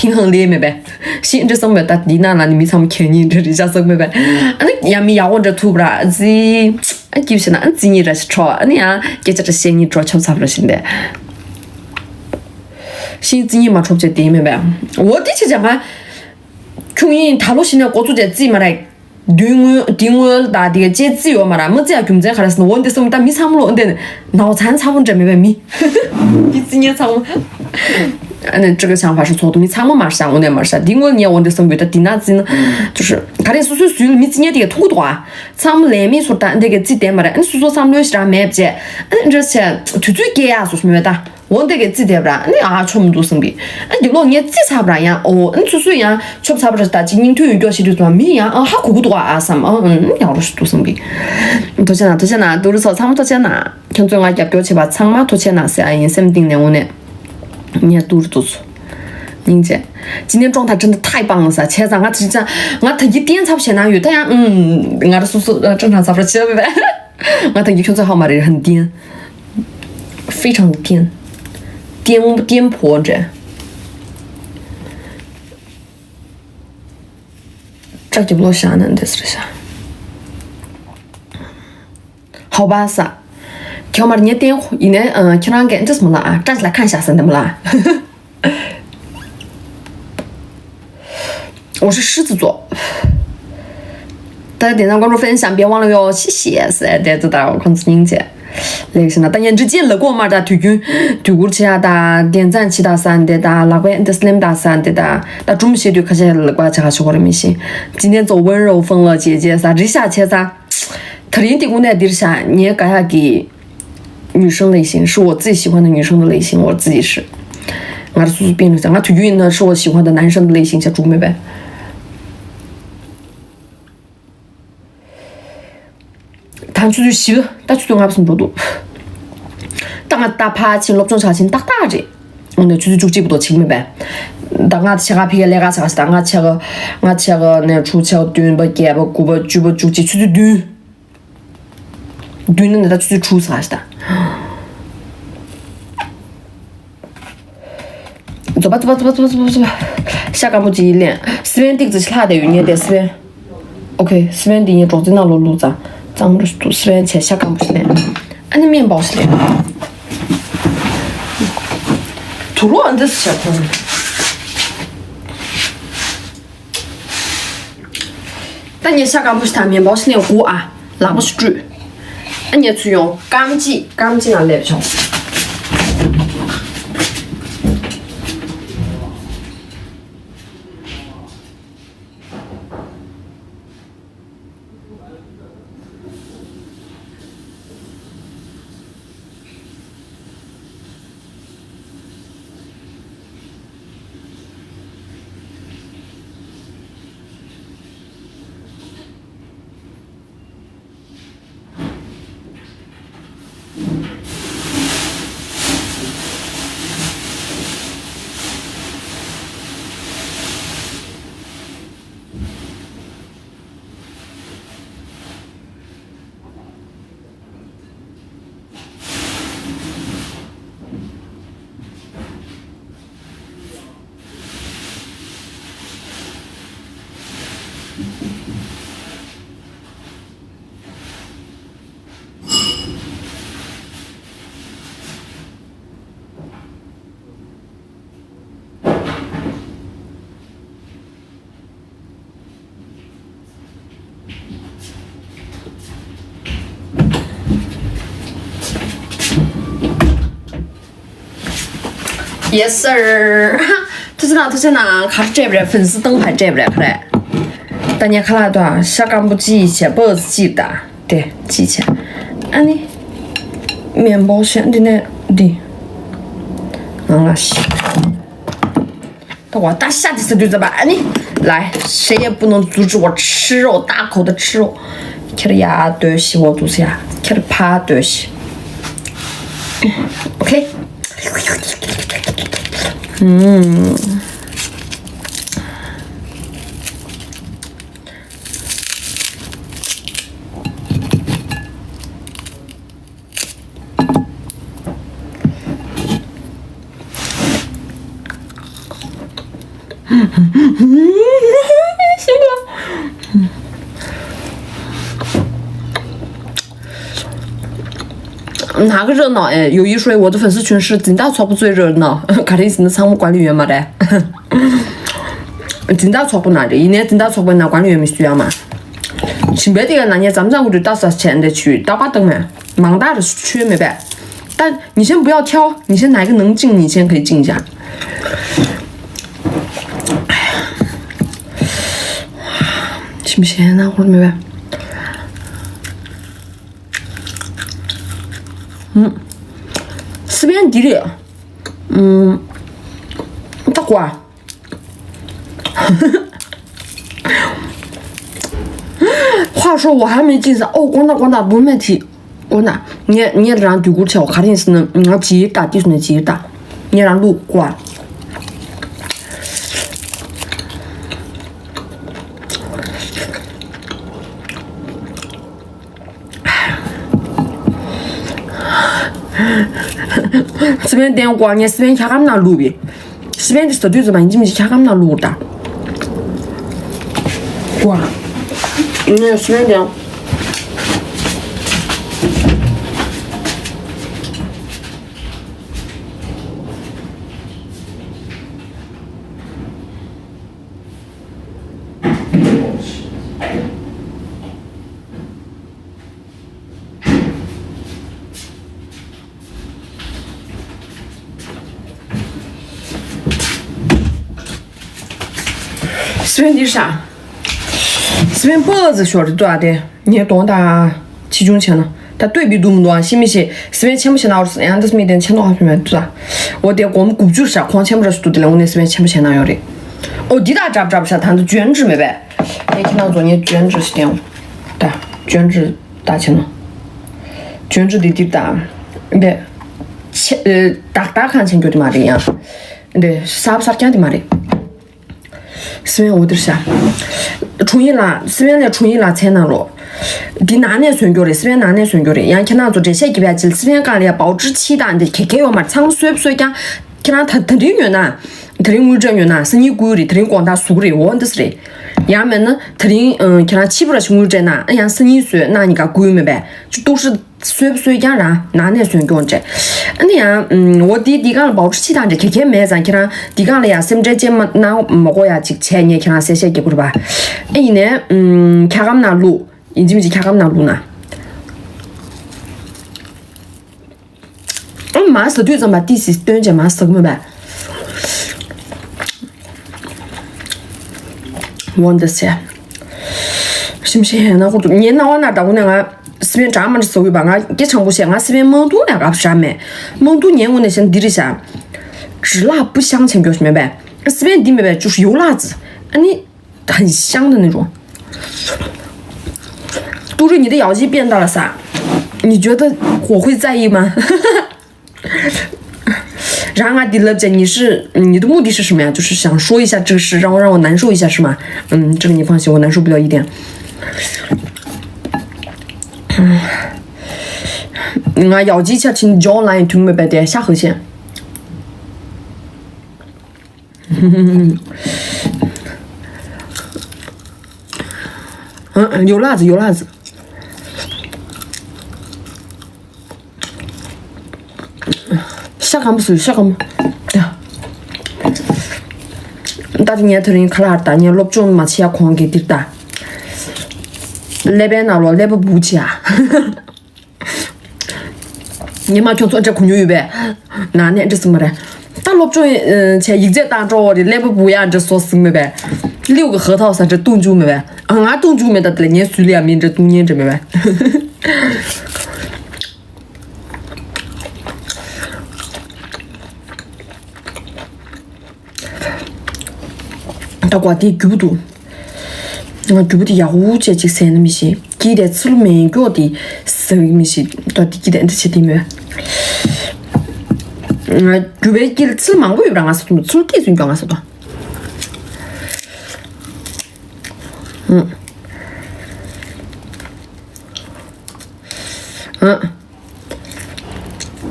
平衡点没呗？现这上面打地那你没上面看你这里下手没呗？你也没要我这图不啦？自己就是那自己这是吵，你啊，给这嫌你抓差不多现在。现自己嘛吵不起点没呗？我的确讲啊，穷人他老现在过出这自己嘛来。定我大的姐自由嘛啦，么子要穷在还是我的生活但没差不多的，脑残差不这没咪，你自己差不。这个想法是错的，你差不嘛想我的嘛是，定我你要我的生活的定那子呢，就是他的叔叔叔你自己的土多啊，差不来没说的那个几点嘛的，你叔叔差不多是啥买不起，这些最给啊，说什么的。我这个几点不啦？你啊，全部都生病。有老年自差不啦呀？哦，你出水呀，全部差不多是打今年腿脚些的做没呀？好苦多啊什么？要了是都生病。多钱呐？都是说差不多钱呐？像最爱家表去吧，长嘛多钱呐？是哎，什么定的我呢？你看都是错。宁姐，今天状态真的太棒了噻！前上我之前我他一点差不多哪有，他呀我的叔叔正常差不多起来呗。我他一听最好嘛的人很颠，非常颠。颠簸着，这就不落下呢，这是啥？好吧，是啊，条嘛你点一年看那个这什么了啊？站起来看一下是怎么了？我是狮子座，大家点赞关注分享别忘了哟，谢谢，是的，知道控制您姐。那是那，但颜值见了过嘛的推荐，对过去啊的点赞其他三的的，那个的是你们大三的的，那中些就开始那个这还是我的明星。今天做温柔风了姐姐啥，这下去啥，特定的我那底下你也干下给女生类型，是我自己喜欢的女生的类型，我自己是，我的叔叔变了噻，我推荐的是我喜欢的男生的类型，叫朱妹呗。他出去洗了，他出去我还不是不多。当我打爬起落中下起打着，我那出去就记不多清明白。当我吃个皮来个啥是当我吃个那出吃个炖不干不锅不煮不煮起出去炖的那他出去出啥是的。走吧，下个不急脸，四元顶子其他的有你得四元。OK， 四元顶也装在那路上。咱们这都4元钱下岗不是的，俺的面包是的，土路俺这是小朋友，但你下岗不是他面包是那锅啊，那不是煮，俺你去用钢筋那来不着。Yes sir， 他是哪？还是这边粉丝灯牌这边看来，但你看那段下岗不记一些，不是记的，对，记起。安尼面包馅的那的，那是。我打下的是对着吧？安尼来，谁也不能阻止我吃肉，大口的吃肉。看着牙对西，我肚子呀，看着趴对西。OK。行吧。那个热闹哎！有一说我的粉丝群是金大错不最热闹，看的是那场务管理员嘛的。金大错不那的，一年金大错不那管理员没需要嘛。前边的那年咱们我就打算现在去打把灯嘛，忙大的去没办。但你先不要挑，你先哪个能进，你先可以进一下。行不行？那会儿没办。四边地的，大瓜。话说我还没进上哦，光打不没提，光打你让对过去，我肯定是能记打，就是能记打，你让路瓜。这边电话你这边看他们那路呗，这边就是对子嘛，你们去看他们那路的。哇，这边电。这边的啥？这边脖子学的多少的？你看多大体重钱了？它对比多么多？行不行？这边钱不钱了？是样，都是没点钱多少钱对吧？我的我们估计是况且不是多的了，我那这边钱不钱了要的？哦，滴答扎不扎不下，他是卷纸没呗？你看到做你卷纸是点？对，卷纸打钱了？卷纸的滴答，对，钱打看钱觉得嘛的样，对，啥不啥讲的嘛的。这边我的是初一啦，这边的初一啦才能了。第哪年算脚的？这边哪年算脚的？让看他做这些一边去，这边干的保质期的，你看看我嘛，长水不水讲，看他的越南，他的乌镇越南，是你贵的，他的广大苏的，我的是的。衙门呢，他的看他起不了去乌镇呐，哎呀，是你说那你个贵没呗？就都是水不水讲啥？哪年算脚这？你呀，我第讲了保质期的，这看看没咱看他第讲了呀，什么这节目那么个呀，就前年看他写给不是吧？哎呢，看他们那路，你记不记看他们那路呢？马是对着嘛，第四对着马是么呗？我的是，行不行？那我你那我那到我那个这边专门的收一吧，俺给成不行，俺这边蒙都那个不是啥没，蒙都年我那些地里下，只辣不香钱表示明白？这边地明白就是有辣子，你很香的那种。都是你的咬肌变大了啥？你觉得我会在意吗？然而，第二件你的目的是什么呀？就是想说一下这个事，让我难受一下是吗？这个你放心，我难受不了一点。俺咬肌切听脚来听没白的下颌线。有辣子有辣子。下看不是下看吗？呀，大家年头人看了大年落中嘛，起下狂给滴答。那边那了，那不补起啊？你妈就做这空就有呗？那年这什么的？打落中前一直打着的，那不补呀？这说什么呗？6个核桃啥这冻住没呗？俺冻住没得，年水里面这冬年这没呗？大瓜的举不住，我举不住呀！我这3那么些，几点吃了没个的10么些，到底几点的7点没？举不几吃嘛？我又让俺是怎么吃了点就讲俺是吧？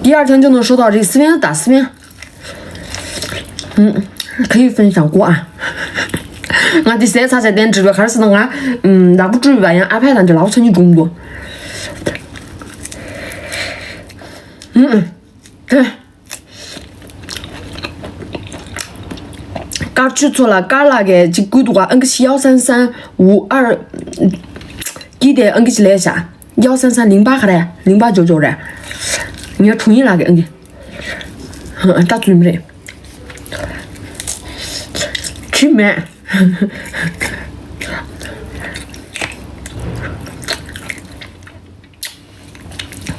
第2天就能收到这4边的大4边。可以分享过啊。我第三茶菜店这个开始呢，那不至于吧？安排上就捞成你中午。对。嘎取出了嘎那个就鬼度啊，NG 13352，记得 NG 来一下，13308哈嘞，0899嘞，你要重新那个 NG，打准没得？吃面，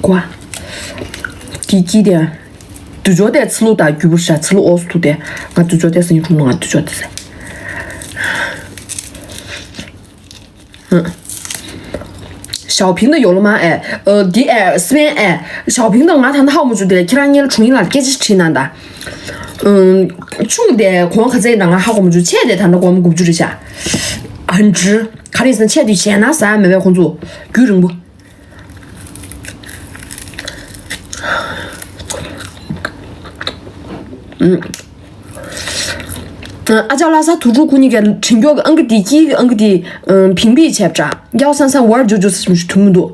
瓜，记得。就觉得吃了大鱼不是啊，吃了20度的，我就觉得是你冲动啊，就觉得是。小瓶的有了吗？哎，第二这边哎，小瓶的我谈的好么就得，其他你重新了，给起吃难的。穷的可能在那个好我们就钱的谈到我们估计这下，很值，看的是钱的钱那啥没办法做，有人不？阿叫拉萨土著姑你给成交个个第几个个的屏蔽切不着1335299是什么是土么多？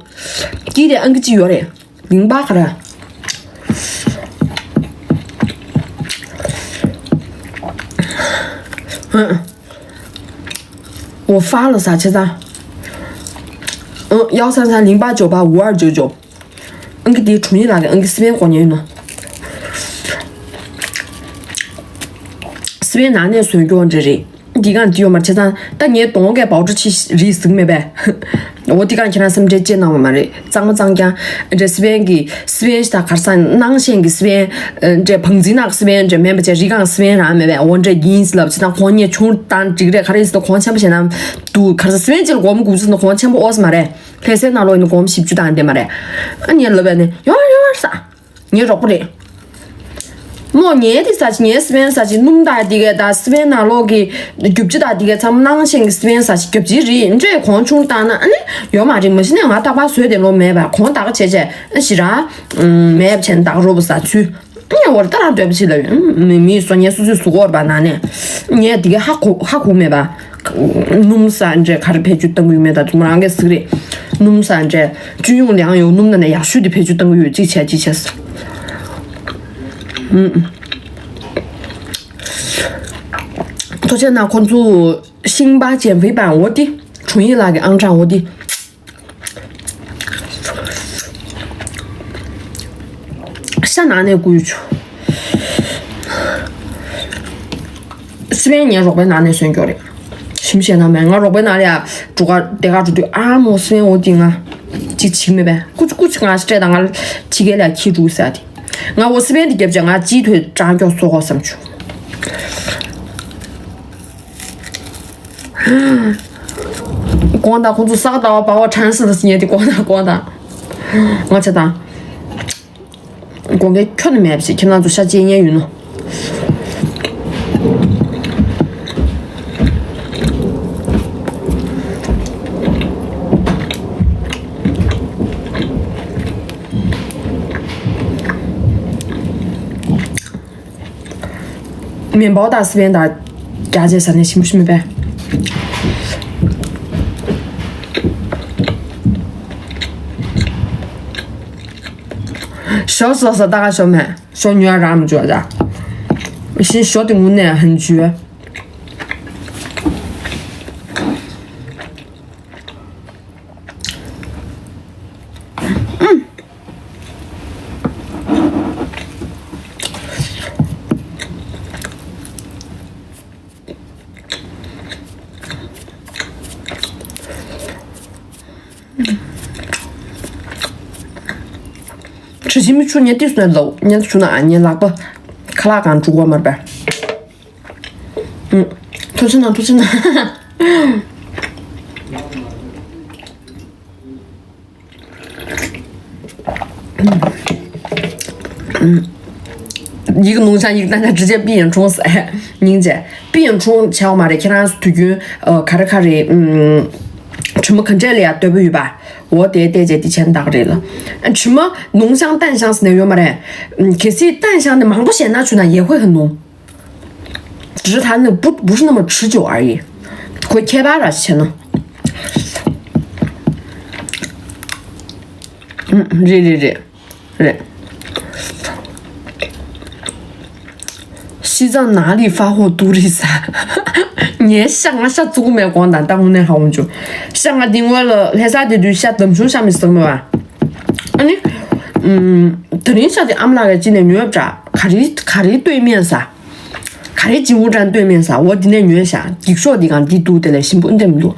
第的个几月嘞？08哈嘞。我发了啥去噻？13308985299，个的重新那个个四边过年了。这边男的随着这里，第个第二嘛，其实但你动个报纸起热生没呗？我第个其他什么这简单嘛的，长不长讲？这这边给这边是他开始囊线给这边，这碰见那个这边这边不就是一个这边上没呗？我这意思了，其他过年穷当这个开始是光钱不现在都开始这边就我们估计是光钱不20嘛的，开始那了你我们是巨大的嘛的，你那边呢？有啥？你说不得？我年的啥子年这边啥子弄大的个，但这边那了给就不大的个，咱们囊线这边啥子就不热，你这矿穷大呢？要嘛这么现在我打把水的了没吧？矿大个切切，是啥？没不钱大个萝卜啥去？我当然对不起了，没说你说说我吧那呢？你这个哈苦没吧？农山这开始培育等于没得，怎么啷个死的？农山这军用粮油弄的那样水的培育等于几千是。昨天那款做辛巴减肥版我的，重新那个昂涨我的，想拿那过去，这边年若被拿那选角的，信不信他们？我若被拿的，做个这个做的按摩这边我的啊，几千没呗？估计俺是这当俺几个来记住啥的。我这边的给不讲，俺鸡腿长脚说好上去。广大公主傻到把我馋死的是你的广大，我吃的，光给看都没不起，看到就下检验用了。面包大这边大，价钱上的行不行没呗？小时候是打个小妹，小女儿让么做的，先晓得我呢很久。吃起没出你得算肉，你出那你那个看哪干煮过嘛呗？吐成了，一个农场一个大家直接闭眼冲死，人家闭眼冲瞧嘛的，其他推军看着什么看这里啊，对不对吧？我得这的钱打这了，什么浓香淡香是那样嘛的，可是淡香的忙不显拿出来也会很浓，只是它那不是那么持久而已，会开巴了钱呢。热。西藏哪里发货独立噻？你想啊，下祖国光蛋，但我那好我就想啊，定我了，那啥的就下灯熊下面什么吧？特林晓得俺们那个今年女儿家，看的对面噻，看的金湖站对面噻，我今年女儿下，地说地讲地多的嘞，新不这么多。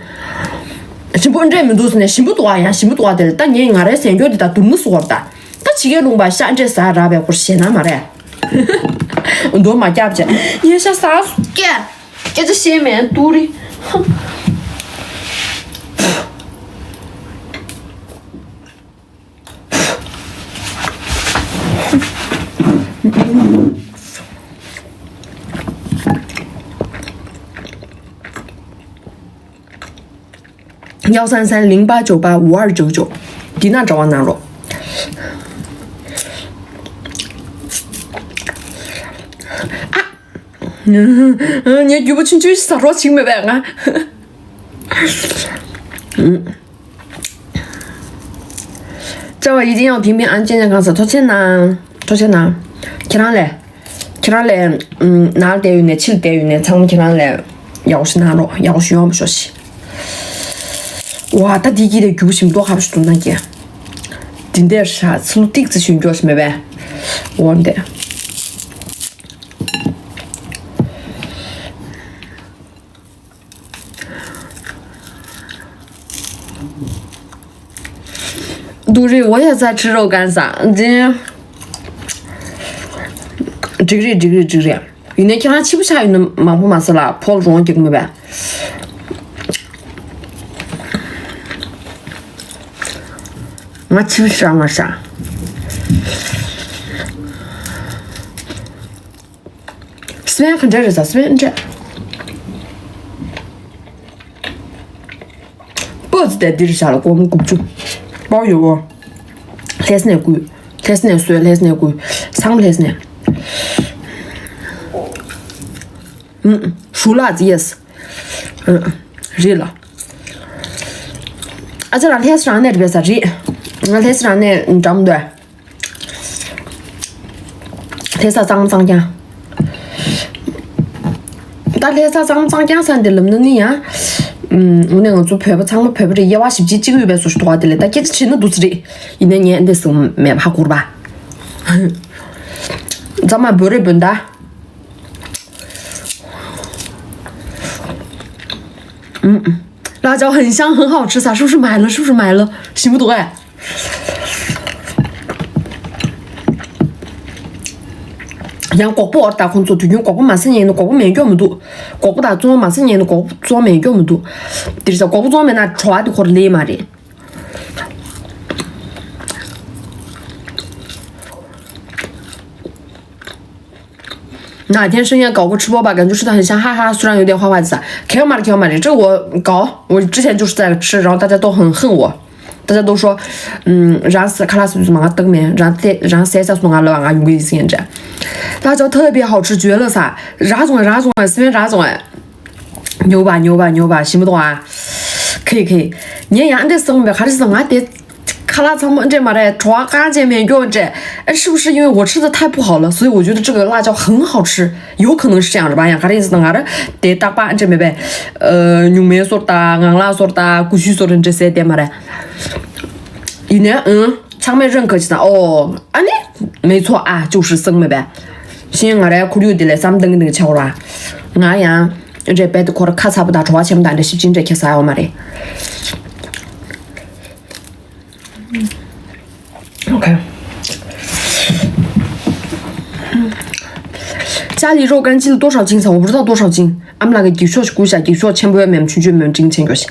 新不这么多是呢，新不多呀，新不多的，但你俺这三角的他都没说的，他几个龙吧，下这啥啥呗，不是现在嘛嘞？我多嘛假不假？你想啥干？给这些面多的，哼。13308985299，迪娜找我拿了。你举不清楚啥说清没白啊？这我一定要平平安健健康，多钱呢？去哪来？哪儿待遇呢？去待遇呢？长去哪来？钥匙拿了，钥匙要不学习。哇，他第一的举不清多还不是多那个？真的是啊，吃了第一次选角是没白？我的。都是我也在吃肉干啥？这个，有那天他吃不下，有那忙不忙死了，跑了中就没办。我吃不上我啥？随便看这是啥？随便这。脖子在地上下了，我们顾不住。包邮哦，还是那贵，还是那水，还是那贵，长不还是那。熟辣子也是，热了。而且那天是让那这边啥热，那天是让那你知不对？天啥涨价？但天啥涨价噻的，能不能你呀？我那个做陪不长嘛，陪不这一娃是几个月呗，说是多的嘞，但给这钱都都是的，一年的时候没怕过了吧？咱们不得笨的。辣椒很香，很好吃，啥是不是买了？行不多哎。像国宝大空做对，因为国宝马上年的国宝没这么多，国宝大做马上年的国做没这么多，就是国宝做没那穿的可累嘛的。那天深夜搞个吃播吧，感觉吃的很香，哈哈，虽然有点坏坏子，开嘛的，这个我搞，我之前就是在吃，然后大家都很恨我。大家都说，让是卡拉斯就是嘛等面，让三下送俺老俺用个现在，辣椒特别好吃，绝了噻！啥种随便啥种哎，牛吧，行不懂啊？可以，你养的生呗，还是俺的卡拉草这嘛的抓干净面用这，是不是因为我吃的太不好了，所以我觉得这个辣椒很好吃，有可能是这样的吧？养卡的是俺的得大把这没呗，牛面说的，俺拉说的，过去说的这些点嘛的。一年长没认可起来哦，安尼没错啊，就是生没呗。现俺来苦溜的嘞，咱们等那个桥啦，俺呀这摆的可能卡差不大，抓钱不大的，是真这开啥嘛的。OK，家里肉干记了多少斤噻？我不知道多少斤，俺们那个的确是估一下，的确钱不要面去就面挣钱就行。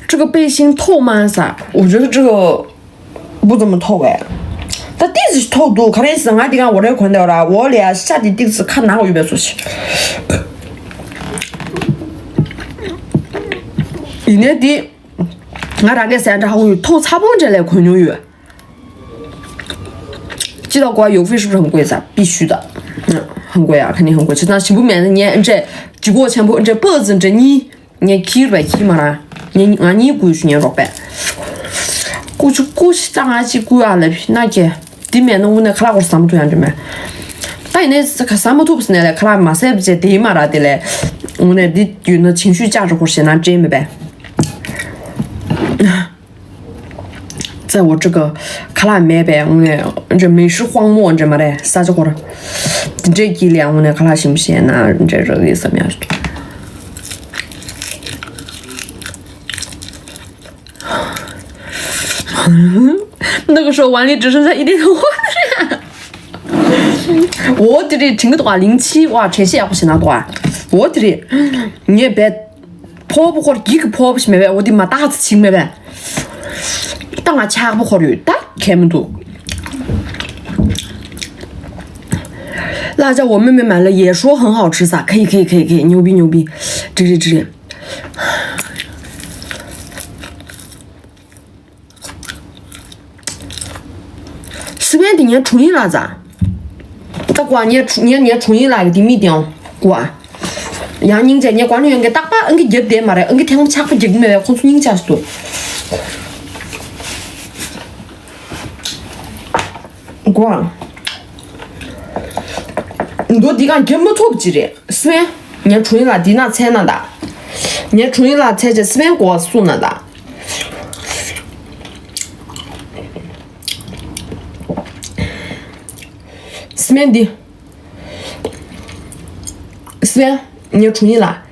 这个背心透吗噻？我觉得这个不怎么透哎。但第一次透多，看的是俺的我这看到了，我连下的第一次看哪个有没有出去？一年的俺大概3只好友头差不多这来昆牛鱼，寄到国外邮费是不是很贵噻？必须的，很贵啊，肯定很贵。就当西部面的你这几个钱不这脖子这你起来起嘛啦，你贵是600。过去当然去贵啊了，那个地面的我那看那个三木头样子嘛。但那这个三木头不是那来看那嘛，谁不是地嘛啦的嘞？我那的有那情绪价值或是那真没呗。在我这个看那没呗，我那这美食荒漠这么的，啥子活的？这一两我那看那行不行？那这个意思么样？那个时候碗里只剩下1点多的我的听个多啊，07哇，这些也不行那多啊，我的你也别跑不好一个跑不行没呗，我的妈打字清没呗，当然抢不好的，打看不到。辣椒我妹妹买了也说很好吃噻，可以，牛逼，这。10月底年春了噻，大过年春来个地米定过，呀人家你管理员给打把给一点嘛的，给天空抢不进没的，空出人家说。过，你多地干根本错不记的，10月年春了地那菜那的，年春了菜这10月过数那的。4月底，4月你出去了，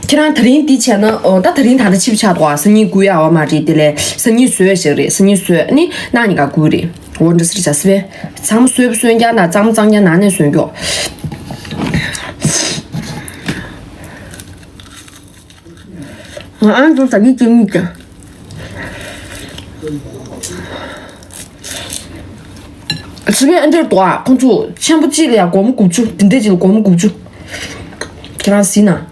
看他特定底钱呢，他特定他的起不起多啊？是你贵啊，我妈这的嘞，是你岁些的，是你岁，你哪你个贵的？我这是4月，咱们岁不岁家那涨不涨家哪能岁个？俺就是你经历的。10月俺这多啊，公主钱不记了呀，过我们雇主，顶得起过我们雇主，给他洗呢。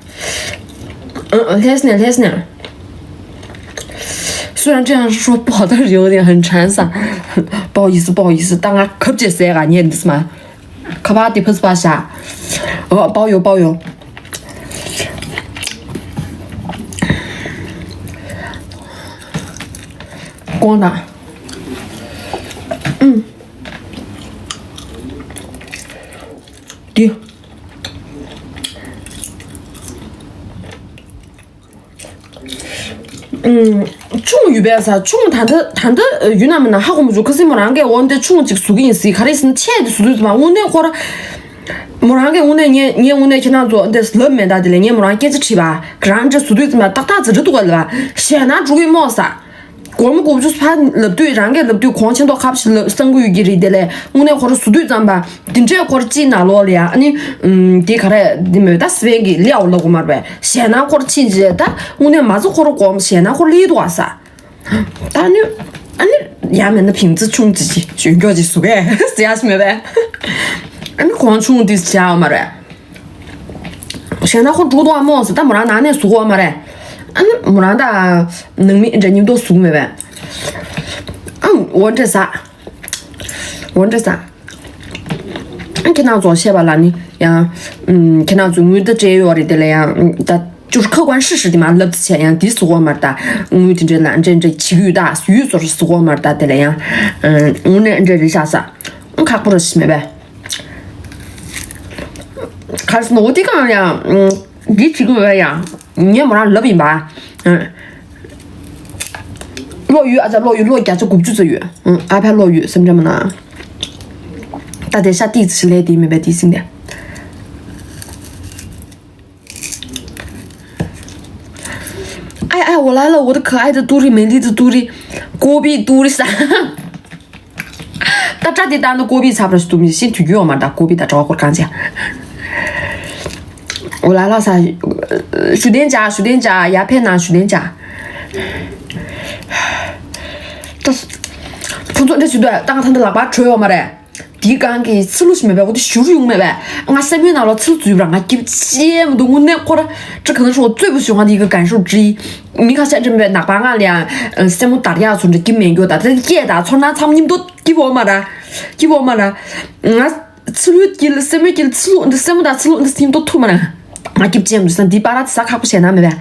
开始呢。虽然这样说不好，但是有点很馋噻。不好意思，当然可不接受啊，你是嘛？可把地不是把下，包邮。光的，对。宠物呗噻，宠物谈的云南么那好我们就可是没啷个，我的宠物这个速度是看的是钱的速度是嘛，我那活的没啷个，我那你我那经常做的是冷面打的嘞，你没啷给子吃吧，可让这速度是嘛，打字这多了吧，现在注意么噻。我们就是怕那对，让给那对矿钱都还不是那3个月给的嘞。我那或者速度怎吧？顶这或者几拿了的呀？你你看来你没得时间给聊了我嘛呗？现在或者亲戚，但我那妈子或者过现在或者里多噻。但你下面的瓶子穷自己，就叫你说呗，是呀是没呗？你矿穷的是家嘛呗？现在或住多么是，但没让哪能说嘛嘞？没让他能明这你们都熟没呗？我这啥？你看他做些吧，那你呀，看他做我的节约的嘞呀，但就是客观事实的嘛，那之前呀，第4个嘛的，我听这南镇这7个月的，预算是4个嘛的嘞呀，我那这啥子？我看不着是没呗？还是我的讲呀，第几个月呀？你也没让热病吧？落雨啊，落雨家就过不住这雨，安排落雨什么这么呢？大家下第一次来的没白提醒的。哎，我来了，我的可爱的独立美丽的独立，隔壁独立噻。大家的单的隔壁差不多是独立，先推给我嘛的隔壁的找我干去。我来了噻，水电价，鸦片呐，水电价。这是，工作这阶段，当他的喇叭吹我嘛的，第刚给吃路去没呗，我的羞辱用没呗，俺3月拿了吃嘴不让俺给这么多，我那过了，这可能是我最不喜欢的一个感受之一。你看现在没哪怕俺俩什么打的呀，从这给面给的，这也打从那他们你们都给我嘛的，给我嘛的，吃路给了3月给了吃路，那什么打吃路，那什么都吐嘛的，俺给这么多，第8拉啥卡不嫌那没呗。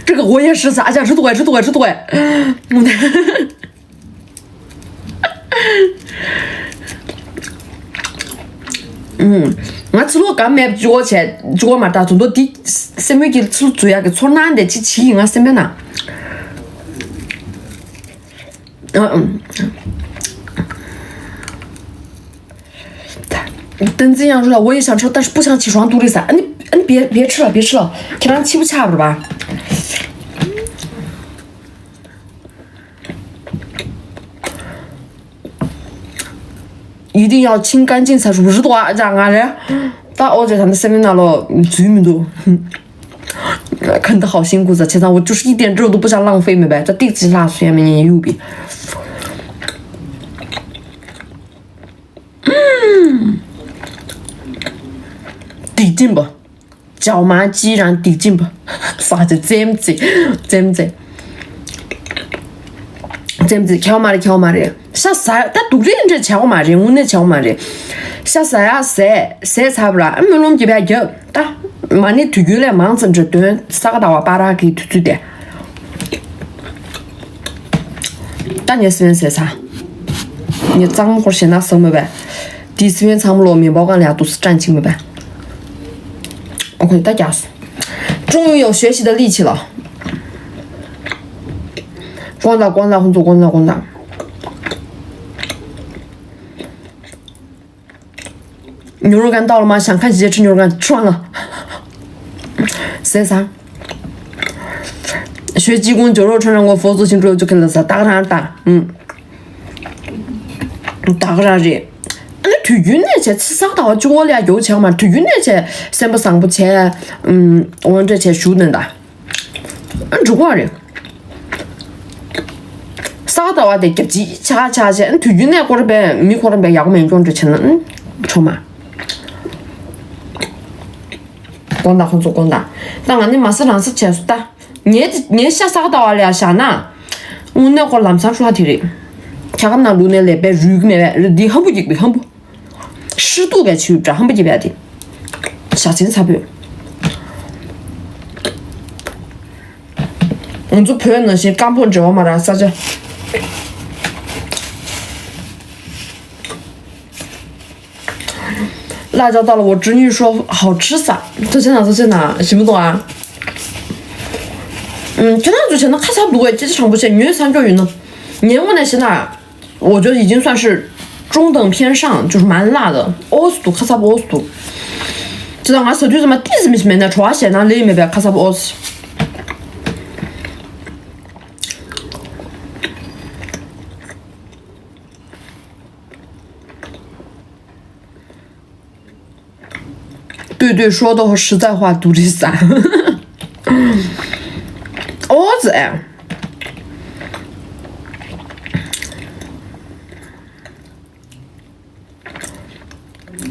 这个我也是啥家吃多吃多吃多，俺吃了刚买脚钱，脚嘛打从多第什么给吃嘴啊，给从哪的去起啊什么呢？等这样说了，我也想吃，但是不想起床肚里噻。你别吃了，别吃了，看咱起不起不是吧？一定要清干净才是不是多让啊的？打我在他们身边拿了这么多，啃得好辛苦噻。其实我就是一点肉都不想浪费，明白？这地址拿出来没人有比。地震不？椒麻鸡然地震不？啥子这么子？敲嘛的，下啥？但都人这敲嘛的，我那敲嘛的，下啥呀？谁差不啦？没弄这边有，打嘛你推过来忙着这顿，啥个大娃把它给推的。但你是谁啥？你长会现在生没呗？第4天长不了面包干俩都是站起没呗？OK， 大家终于有学习的力气了。广大，红组广大。牛肉干到了吗？想看姐姐吃牛肉干，吃完了。啥？学济公酒肉穿上过佛祖心之后就可以了噻，打个啥打？打个啥子？那推运那些吃啥到脚了又强嘛？推运那些上不去，往这去修能的。这个人。啥到啊？得给鸡掐去，推运那过来呗，没可能呗，要没用这钱了，臭嘛。广大，当然你马上是结束的，你下啥到啊了下哪？我那个南山说话题的，看他们那路那边如果没呗，地很不一很不，10度呗去这很不一边的，下真差不多。就配那些干碰着嘛的啥子？辣椒到了，我侄女说好吃噻，这在哪？行不懂啊？跟他之前的还差不多，这尝不起，因为三角云呢。年味那些呢，我觉得已经算是中等偏上，就是蛮辣的，20度，还差不20度。知道俺手机什么地址没那穿线那里面边还差不20。对，说的实在话，肚里噻。子哎，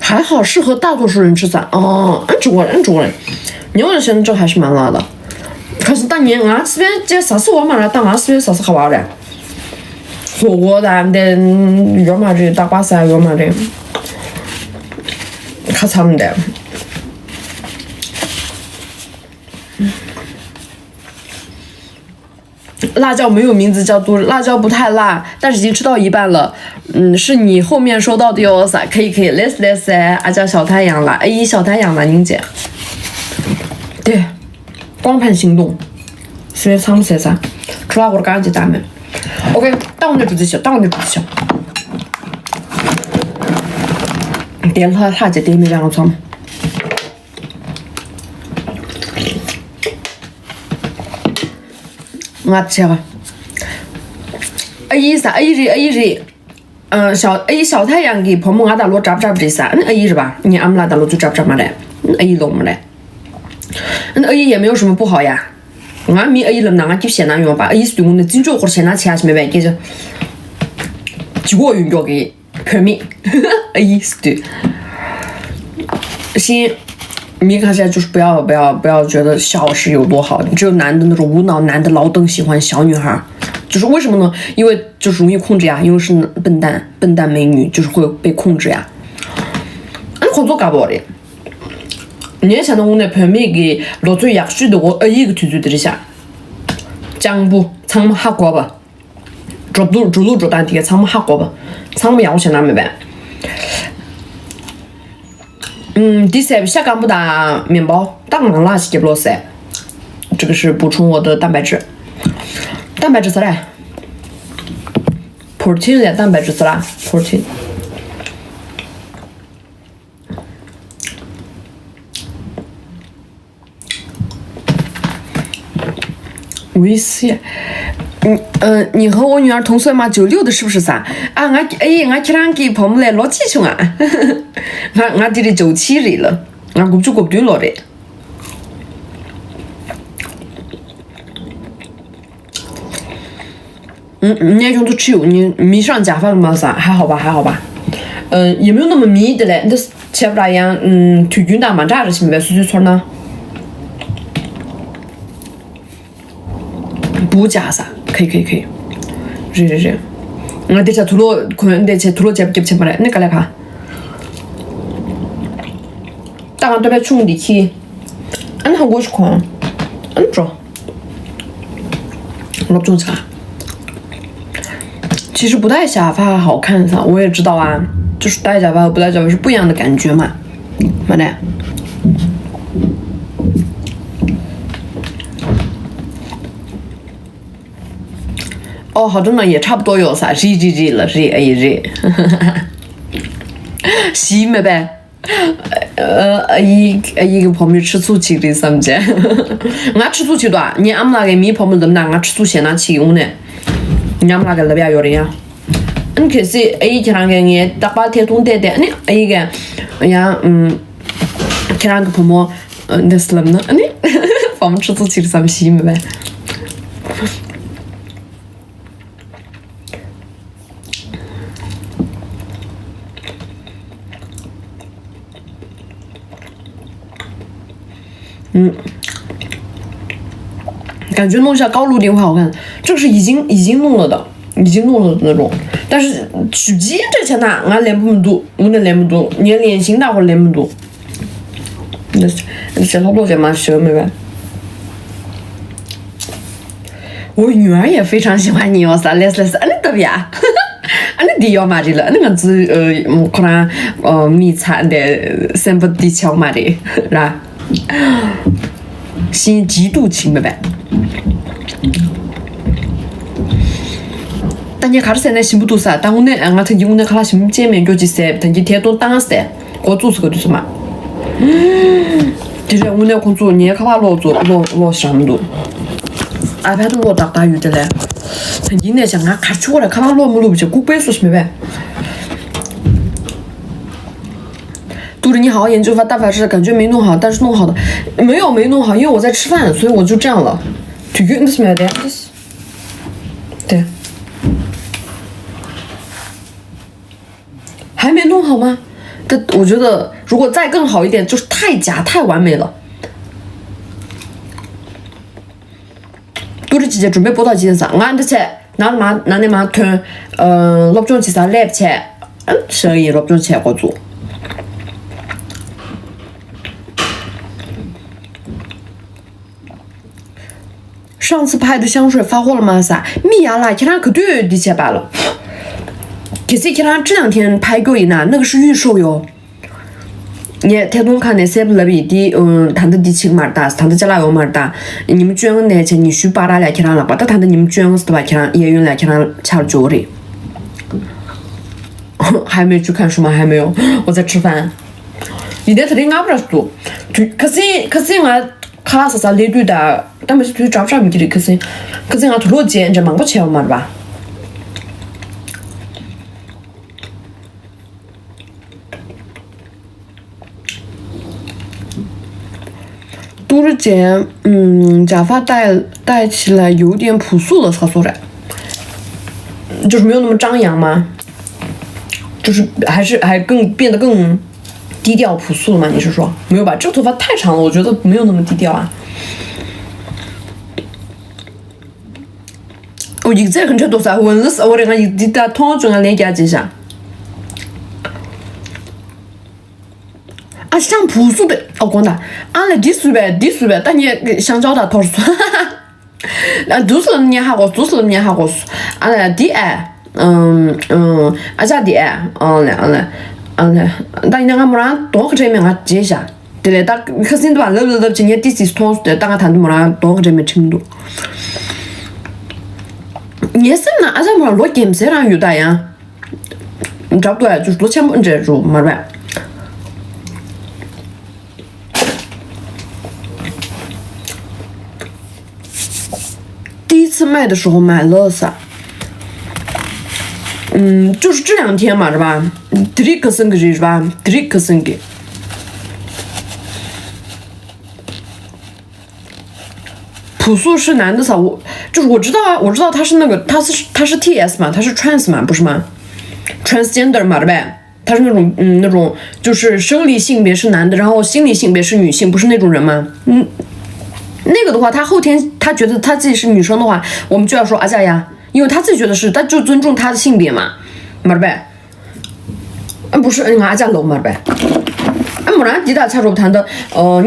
还好适合大多数人吃噻。按中国人，牛肉现在这还是蛮辣的。可是当年俺这边这啥子我嘛了，当俺这边啥子好玩的？火锅的，肉嘛的，大瓜噻，肉嘛的，可惨的。辣椒没有名字叫多，辣椒不太辣，但是已经吃到一半了。是你后面收到的哟噻，可以，let's，阿叫小太阳了，A 小太阳了，宁姐。对，光盘行动，所以唱不出来噻，出来我的感觉咱们。OK， 到我的主题小，点了他就点没两个唱。我吃个，A 小太阳给朋友俺大陆扎不的噻，A 是吧？你俺们那大陆就扎嘛的，A 弄么的，A 也没有什么不好呀。俺没 A 了，那俺就嫌那用吧，A 是对我的金主或者嫌那钱是没办法，结果用脚给片面，意思对。先，你看现在就是不要觉得小是有多好，只有男的那种无脑男的老等喜欢小女孩，就是为什么呢？因为就是容易控制呀，因为是笨蛋美女，就是会被控制呀。工作干不的。你想到我那片面给落最压水的我一个推荐的下，江不仓么哈过吧，做路做单体仓么哈过吧，仓么要钱哪没办。第三下干不打面包，当然垃圾给不落塞，这个是补充我的蛋白质是嘞 ，protein 的蛋白质是啦 ，protein。微信，你和我女儿同岁吗？96的是不是噻？啊，我今天给朋友来老几穷啊，我弟弟97人了，我估计过不对了的。你也用的吃你迷上假发了吗？噻，还好吧。也没有那么迷的嘞，那吃不咋样，推军大嘛，咋着行呗？碎串呢？不假噻，可以，这，我得吃吐了，可能得吃吐了接不起来，你过来看。大家都来冲的去，俺好过去看，俺着，我不中啥。其实不戴假发好看噻，我也知道啊，就是戴假发和不戴假发是不一样的感觉嘛，没得。哦，好真的也差不多有啥热了，洗没呗？一个泡面吃醋去的什么子？我吃醋去多，你俺们那个米泡面那么大，我吃醋先拿去我呢，你俺们那个那边有的呀？你可是去那个你大把铁桶带的，你一个，去那个泡沫，那是什么呢？你泡面吃醋去的什么洗没呗？感觉弄一下高颅顶会好看，这个是已经弄了的那种。但是取机这钱呢，俺练不多，我那练不多，你练心大伙练不多。那这老多钱嘛，学没呗？我女儿也非常喜欢你哦，啥来，俺那特别啊，俺那弟要嘛的了，那个子可能米餐的三不地巧嘛的，是吧？心极度亲呗。但你看到现在心不多噻，但我曾经看到心见面就去噻，曾经天都打噻，我做这个就是嘛。就是我那工作你也看到落上么多，iPad 落大雨的嘞，曾经那像俺看出来看到落不去，古北说是没呗。读着你好好研究吧，大法师感觉没弄好，但是弄好的没弄好，因为我在吃饭，所以我就这样了。就那是没的，对，还没弄好吗？但我觉得如果再更好一点，就是太假太完美了。读着姐姐准备播到几点上？俺这才拿你妈看6钟起啥来不起？11、6钟起我做。上次拍的香水发货了吗？噻，米娅啦，看他可对的钱罢了。可是看他这2天拍过一呢，那个是预售哟。你台东看那3不那边的，谈的地勤嘛的，谈的家拉油嘛的，你们捐那钱你需把他来看他了，把他谈的你们捐是吧？看他也用来看他掐脚的。还没去看书吗？还没有，我在吃饭。你在这里俺不知道可是俺。卡啥来对的，但没是对找不着米的，可是俺拖了钱，这忙不起嘛的吧？多了钱，假发戴起来有点朴素了，他说的，就是没有那么张扬嘛。就是还更变得更低调朴素了吗？你是说没有吧？这个头发太长了，我觉得没有那么低调啊。我一直很觉得是纹的是我那个一直在统中央脸颊之下。啊，像朴素的哦，光的，俺来低水呗，但你想找他头说，都是你哈个，俺来低哎，俺家低哎，俺来，但你俺没让多个这面俺接下，对嘞，但可是你吧，了，今年第四通的，当俺谈都没让多个这面程度。你是哪俺在没落game谁让有的呀？你差不多就是多钱不这住没呗？第一次买的时候买了啥？就是这2天嘛，是吧？3 个星期是吧？3 个星期。朴素是男的啥？就是我知道啊，我知道他是那个，他是 TS 嘛，他是 trans 嘛，不是吗 ？transgender 嘛，对呗？他是那种就是生理性别是男的，然后心理性别是女性，不是那种人吗？那个的话，他后天他觉得他自己是女生的话，我们就要说阿佳呀，因为他自己觉得是，他就尊重他的性别嘛，嘛呗。不是阿佳楼嘛呗。没然地大差不谈的，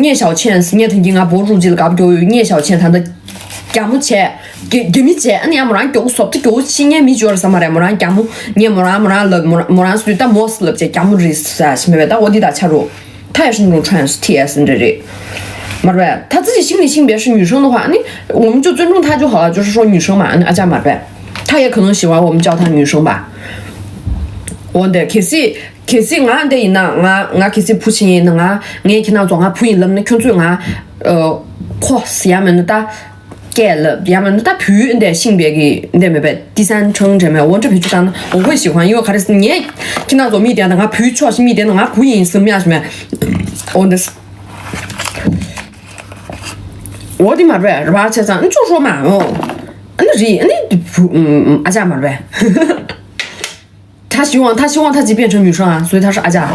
聂小倩是聂腾金啊，博主级的搞不就聂小倩谈的，给我钱，给米钱，你没然给我说，给我钱你米觉得什么的，没然给我，你没然了，没然所以但没事了，这给我这事啊，是没办法，但我地大差不，他也是那种 trans TS 这里。嘛对，他自己心理性别是女生的话，我们就尊重他就好了，就是说女生嘛，阿家嘛对，他也可能喜欢我们叫他女生吧。我的可是俺的俺可是不亲人俺看到装俺不人们看住俺嚯是俺们的打改了，俺们的打皮的性别给对没呗？第3层这没我这皮就当我会喜欢，因为看的是你看到做米店的俺皮出是米店的俺不人是么样什么，我的是。我的妈呗，是吧？这样你就说嘛那人不阿佳嘛呗，他希望他自己变成女生啊，所以他是阿佳。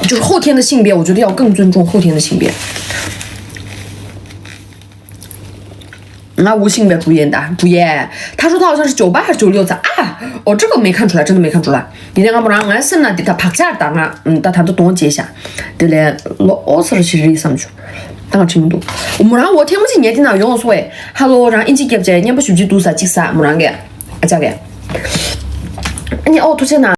就是后天的性别，我觉得要更尊重后天的性别。无性别不演的，不演。他说他好像是98还是96咋啊？这个没看出来，真的没看出来。今天俺不让俺生了，他拍下当啊，但他都懂我接下，对嘞，老是其实上去，当个程度。没让我听不进年底那用所谓，Hello，让一起给不接，你不许去读啥几啥，没让给，咋个？你突然哪？